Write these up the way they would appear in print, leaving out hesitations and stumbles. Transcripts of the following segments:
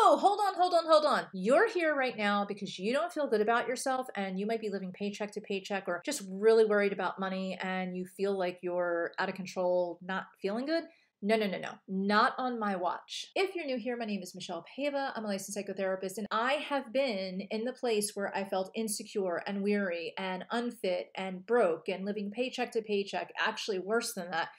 Whoa, hold on, hold on, hold on. You're here right now because you don't feel good about yourself and you might be living paycheck to paycheck or just really worried about money and you feel like you're out of control, not feeling good. No, no, no, no, not on my watch. If you're new here, my name is Michele Paiva. I'm a licensed psychotherapist, and I have been in the place where I felt insecure and weary and unfit and broke and living paycheck to paycheck, actually worse than that.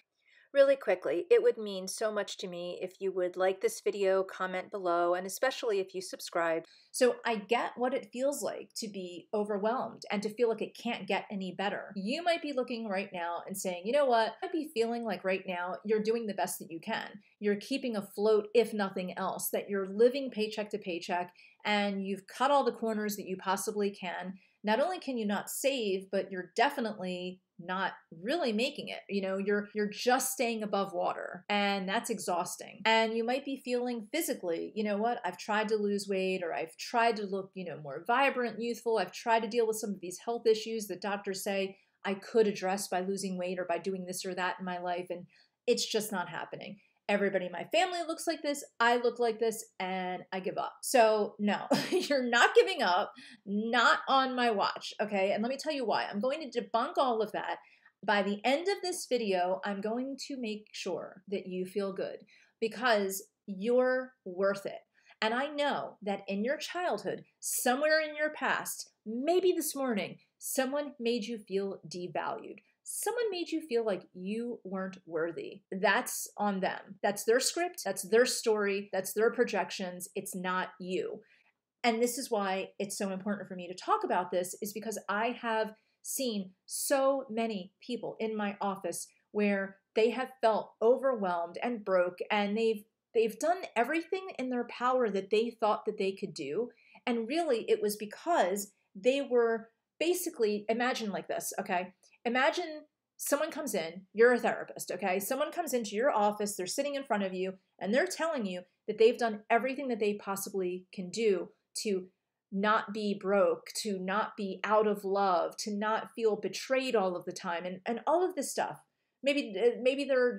Really quickly, it would mean so much to me if you would like this video, comment below, and especially if you subscribe. So I get what it feels like to be overwhelmed and to feel like it can't get any better. You might be looking right now and saying, you know what, I might be feeling like right now you're doing the best that you can. You're keeping afloat, if nothing else, that you're living paycheck to paycheck and you've cut all the corners that you possibly can. Not only can you not save, but you're definitely not really making it. You know, you're just staying above water, and that's exhausting. And you might be feeling physically, you know what, I've tried to lose weight, or I've tried to look, more vibrant, youthful. I've tried to deal with some of these health issues that doctors say I could address by losing weight or by doing this or that in my life, and it's just not happening. Everybody in my family looks like this, I look like this, and I give up. So no, you're not giving up, not on my watch, okay? And let me tell you why. I'm going to debunk all of that. By the end of this video, I'm going to make sure that you feel good because you're worth it. And I know that in your childhood, somewhere in your past, maybe this morning, someone made you feel devalued. Someone made you feel like you weren't worthy. That's on them. That's their script. That's their story. That's their projections. It's not you. And this is why it's so important for me to talk about this, is because I have seen so many people in my office where they have felt overwhelmed and broke, and they've done everything in their power that they thought that they could do. And really it was because they were basically, imagine like this, okay? Imagine someone comes in, you're a therapist, okay? Someone comes into your office, they're sitting in front of you, and they're telling you that they've done everything that they possibly can do to not be broke, to not be out of love, to not feel betrayed all of the time, and all of this stuff. Maybe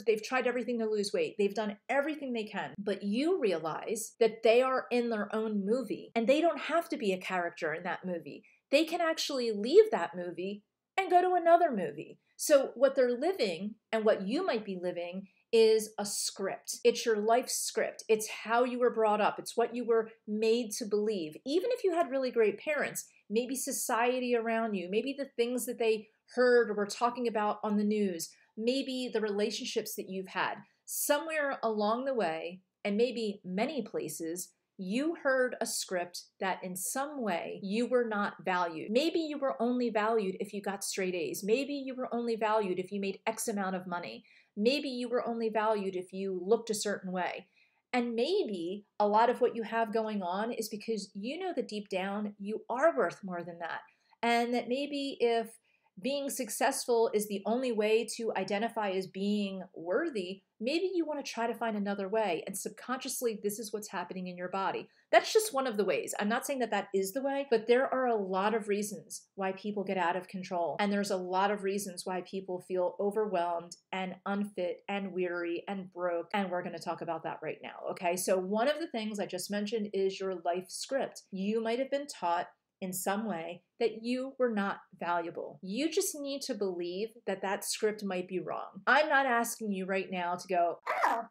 they've tried everything to lose weight. They've done everything they can, but you realize that they are in their own movie, and they don't have to be a character in that movie. They can actually leave that movie and go to another movie. So what they're living and what you might be living is a script. It's your life script. It's how you were brought up. It's what you were made to believe. Even if you had really great parents, maybe society around you, maybe the things that they heard or were talking about on the news, maybe the relationships that you've had. Somewhere along the way, and maybe many places, you heard a script that in some way you were not valued. Maybe you were only valued if you got straight A's. Maybe you were only valued if you made X amount of money. Maybe you were only valued if you looked a certain way. And maybe a lot of what you have going on is because you know that deep down you are worth more than that. And that maybe if being successful is the only way to identify as being worthy, maybe you want to try to find another way. And subconsciously, this is what's happening in your body. That's just one of the ways. I'm not saying that that is the way, but there are a lot of reasons why people get out of control. And there's a lot of reasons why people feel overwhelmed and unfit and weary and broke. And we're going to talk about that right now. Okay. So one of the things I just mentioned is your life script. You might have been taught in some way that you were not valuable. You just need to believe that that script might be wrong. I'm not asking you right now to go, oh,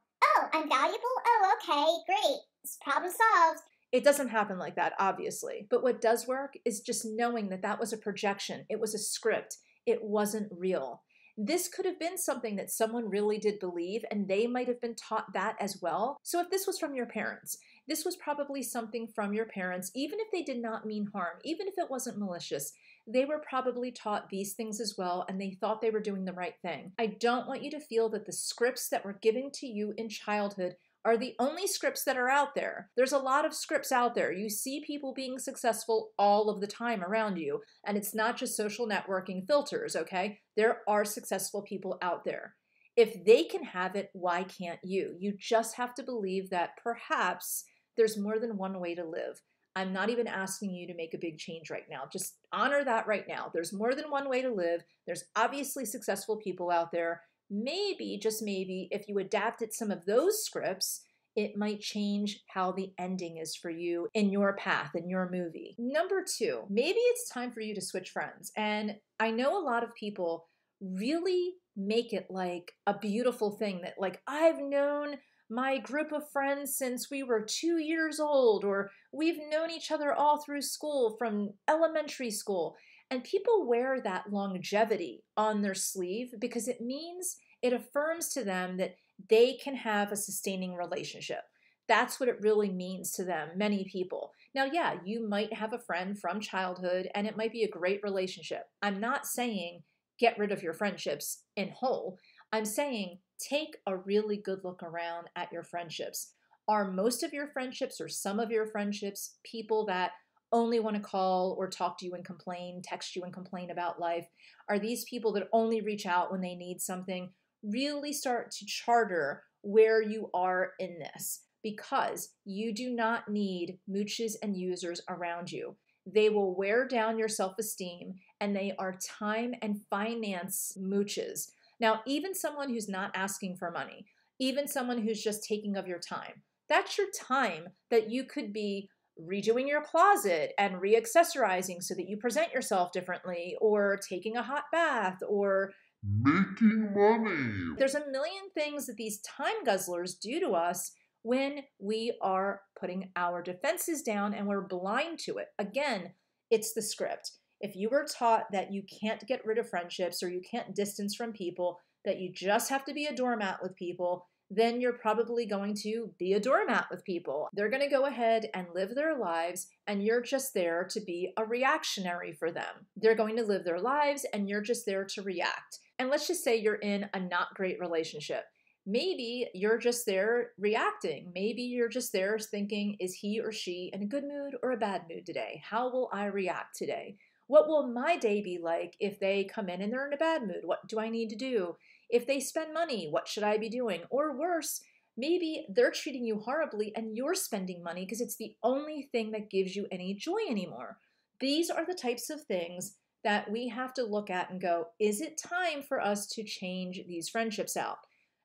I'm valuable? Oh, okay, great. Problem solved. It doesn't happen like that, obviously. But what does work is just knowing that that was a projection. It was a script. It wasn't real. This could have been something that someone really did believe, and they might have been taught that as well. So if this was from your parents, this was probably something from your parents, even if they did not mean harm, even if it wasn't malicious, they were probably taught these things as well, and they thought they were doing the right thing. I don't want you to feel that the scripts that were given to you in childhood are the only scripts that are out there. There's a lot of scripts out there. You see people being successful all of the time around you, and it's not just social networking filters, okay? There are successful people out there. If they can have it, why can't you? You just have to believe that perhaps there's more than one way to live. I'm not even asking you to make a big change right now. Just honor that right now. There's more than one way to live. There's obviously successful people out there. Maybe, just maybe, if you adapted some of those scripts it might change how the ending is for you in your path, in your movie. Number two, maybe it's time for you to switch friends. And I know a lot of people really make it like a beautiful thing that, like, I've known my group of friends since we were 2 years old, or we've known each other all through school from elementary school. And people wear that longevity on their sleeve because it means it affirms to them that they can have a sustaining relationship. That's what it really means to them, many people. Now, yeah, you might have a friend from childhood and it might be a great relationship. I'm not saying get rid of your friendships in whole. I'm saying take a really good look around at your friendships. Are most of your friendships or some of your friendships people that only want to call or talk to you and complain, text you and complain about life? Are these people that only reach out when they need something? Really start to charter where you are in this, because you do not need mooches and users around you. They will wear down your self-esteem, and they are time and finance mooches. Now, even someone who's not asking for money, even someone who's just taking of your time, that's your time that you could be redoing your closet and reaccessorizing so that you present yourself differently, or taking a hot bath, or making money. There's a million things that these time guzzlers do to us when we are putting our defenses down and we're blind to it. Again, it's the script. If you were taught that you can't get rid of friendships or you can't distance from people, that you just have to be a doormat with people, then you're probably going to be a doormat with people. They're going to go ahead and live their lives, and you're just there to be a reactionary for them. They're going to live their lives, and you're just there to react. And let's just say you're in a not great relationship. Maybe you're just there reacting. Maybe you're just there thinking, is he or she in a good mood or a bad mood today? How will I react today? What will my day be like if they come in and they're in a bad mood? What do I need to do? If they spend money, what should I be doing? Or worse, maybe they're treating you horribly and you're spending money because it's the only thing that gives you any joy anymore. These are the types of things that we have to look at and go, is it time for us to change these friendships out?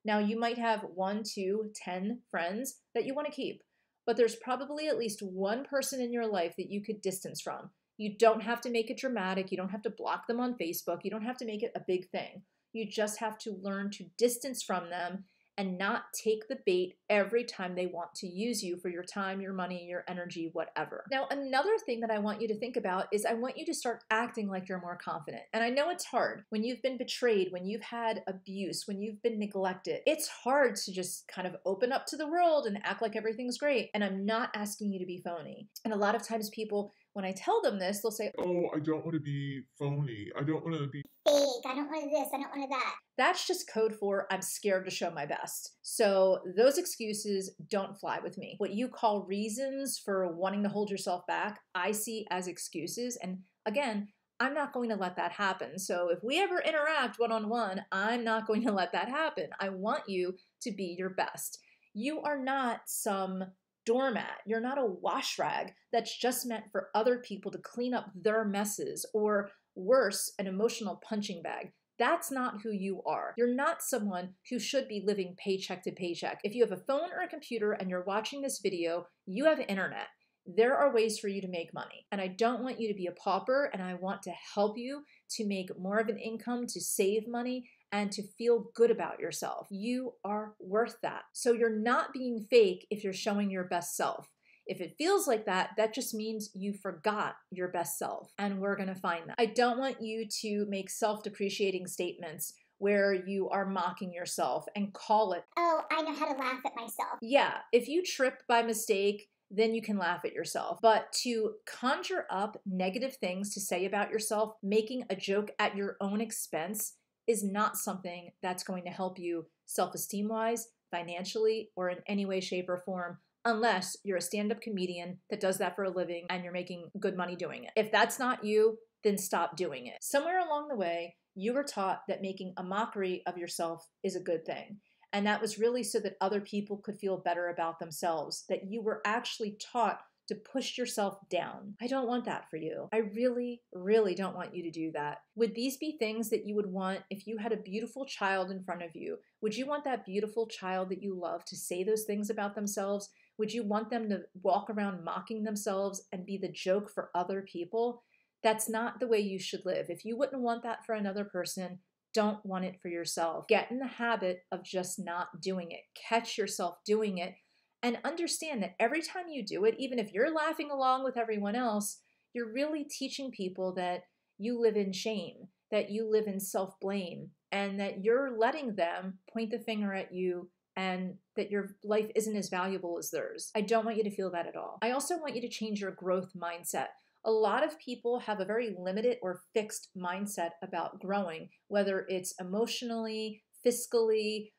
Now, you might have 1, 2, 10 friends that you want to keep, but there's probably at least one person in your life that you could distance from. You don't have to make it dramatic. You don't have to block them on Facebook. You don't have to make it a big thing. You just have to learn to distance from them and not take the bait every time they want to use you for your time, your money, your energy, whatever. Now, another thing that I want you to think about is I want you to start acting like you're more confident. And I know it's hard when you've been betrayed, when you've had abuse, when you've been neglected. It's hard to just kind of open up to the world and act like everything's great. And I'm not asking you to be phony. And a lot of times people, when I tell them this, they'll say, oh, I don't want to be phony. I don't want to be fake. I don't want this. I don't want that. That's just code for I'm scared to show my best. So those excuses don't fly with me. What you call reasons for wanting to hold yourself back, I see as excuses. And again, I'm not going to let that happen. So if we ever interact one-on-one, I'm not going to let that happen. I want you to be your best. You are not some doormat. You're not a wash rag that's just meant for other people to clean up their messes, or worse, an emotional punching bag. That's not who you are. You're not someone who should be living paycheck to paycheck. If you have a phone or a computer and you're watching this video, you have internet. There are ways for you to make money. And I don't want you to be a pauper, and I want to help you to make more of an income, to save money, and to feel good about yourself. You are worth that. So you're not being fake if you're showing your best self. If it feels like that, that just means you forgot your best self, and we're gonna find that. I don't want you to make self-depreciating statements where you are mocking yourself and call it, oh, I know how to laugh at myself. Yeah, if you trip by mistake, then you can laugh at yourself. But to conjure up negative things to say about yourself, making a joke at your own expense, is not something that's going to help you self-esteem wise, financially, or in any way, shape, or form, unless you're a stand-up comedian that does that for a living and you're making good money doing it. If that's not you, then stop doing it. Somewhere along the way, you were taught that making a mockery of yourself is a good thing. And that was really so that other people could feel better about themselves, that you were actually taught to push yourself down. I don't want that for you. I really, really don't want you to do that. Would these be things that you would want if you had a beautiful child in front of you? Would you want that beautiful child that you love to say those things about themselves? Would you want them to walk around mocking themselves and be the joke for other people? That's not the way you should live. If you wouldn't want that for another person, don't want it for yourself. Get in the habit of just not doing it. Catch yourself doing it and understand that every time you do it, even if you're laughing along with everyone else, you're really teaching people that you live in shame, that you live in self-blame, and that you're letting them point the finger at you and that your life isn't as valuable as theirs. I don't want you to feel that at all. I also want you to change your growth mindset. A lot of people have a very limited or fixed mindset about growing, whether it's emotionally, fiscally,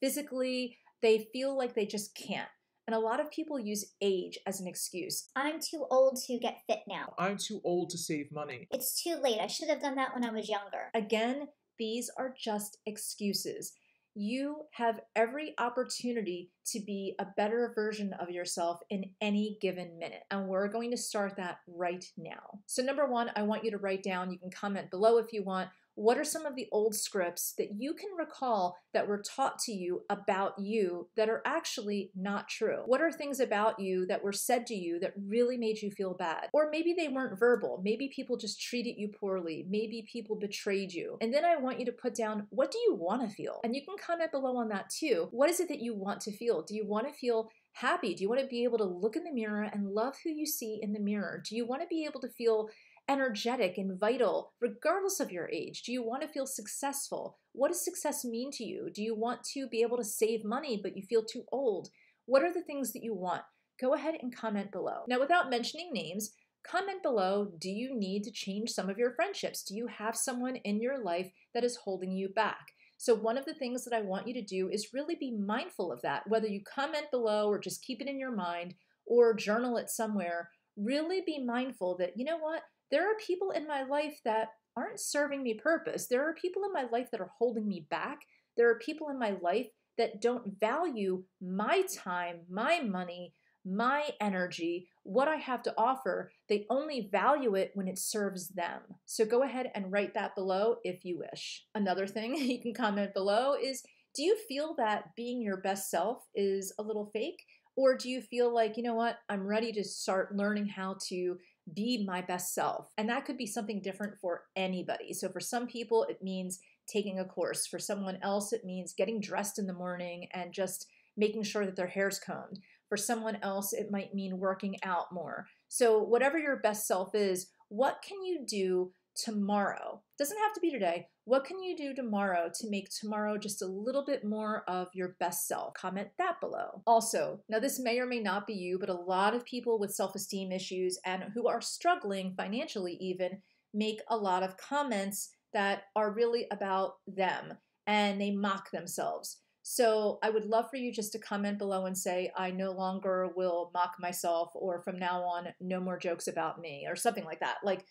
physically. They feel like they just can't. And a lot of people use age as an excuse. I'm too old to get fit now. I'm too old to save money. It's too late. I should have done that when I was younger. Again, these are just excuses. You have every opportunity to be a better version of yourself in any given minute. And we're going to start that right now. So number one, I want you to write down, you can comment below if you want, what are some of the old scripts that you can recall that were taught to you about you that are actually not true? What are things about you that were said to you that really made you feel bad? Or maybe they weren't verbal. Maybe people just treated you poorly. Maybe people betrayed you. And then I want you to put down, what do you want to feel? And you can comment below on that too. What is it that you want to feel? Do you want to feel happy? Do you want to be able to look in the mirror and love who you see in the mirror? Do you want to be able to feel energetic and vital, regardless of your age? Do you want to feel successful? What does success mean to you? Do you want to be able to save money, but you feel too old? What are the things that you want? Go ahead and comment below. Now, without mentioning names, comment below, do you need to change some of your friendships? Do you have someone in your life that is holding you back? So one of the things that I want you to do is really be mindful of that, whether you comment below or just keep it in your mind or journal it somewhere. Really be mindful that, you know what? There are people in my life that aren't serving me purpose. There are people in my life that are holding me back. There are people in my life that don't value my time, my money, my energy, what I have to offer. They only value it when it serves them. So go ahead and write that below if you wish. Another thing you can comment below is, do you feel that being your best self is a little fake? Or do you feel like, you know what, I'm ready to start learning how to be my best self? And that could be something different for anybody. So for some people, it means taking a course. For someone else, it means getting dressed in the morning and just making sure that their hair's combed. For someone else, it might mean working out more. So whatever your best self is, what can you do tomorrow? Doesn't have to be today. What can you do tomorrow to make tomorrow just a little bit more of your best self? Comment that below. Also, now this may or may not be you, but a lot of people with self-esteem issues and who are struggling financially even make a lot of comments that are really about them and they mock themselves. So I would love for you just to comment below and say, I no longer will mock myself, or from now on, no more jokes about me, or something like that. Like,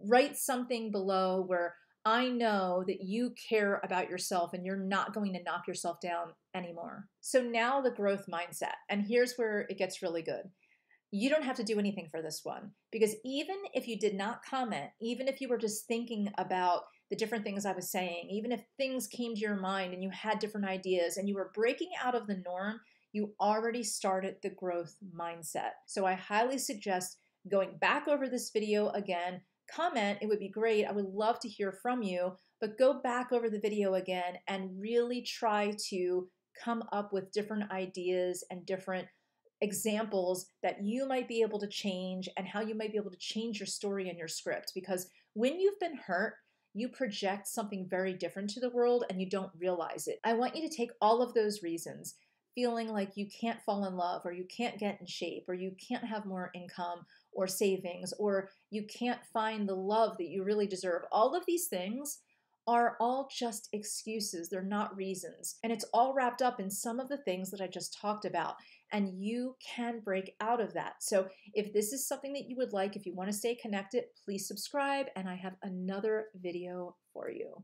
write something below where I know that you care about yourself and you're not going to knock yourself down anymore. So now the growth mindset, and here's where it gets really good. You don't have to do anything for this one, because even if you did not comment, even if you were just thinking about the different things I was saying, even if things came to your mind and you had different ideas and you were breaking out of the norm, you already started the growth mindset. So I highly suggest going back over this video again. Comment, it would be great. I would love to hear from you, but go back over the video again and really try to come up with different ideas and different examples that you might be able to change and how you might be able to change your story and your script. Because when you've been hurt, you project something very different to the world and you don't realize it. I want you to take all of those reasons, feeling like you can't fall in love, or you can't get in shape, or you can't have more income or savings, or you can't find the love that you really deserve. All of these things are all just excuses. They're not reasons. And it's all wrapped up in some of the things that I just talked about. And you can break out of that. So if this is something that you would like, if you want to stay connected, please subscribe. And I have another video for you.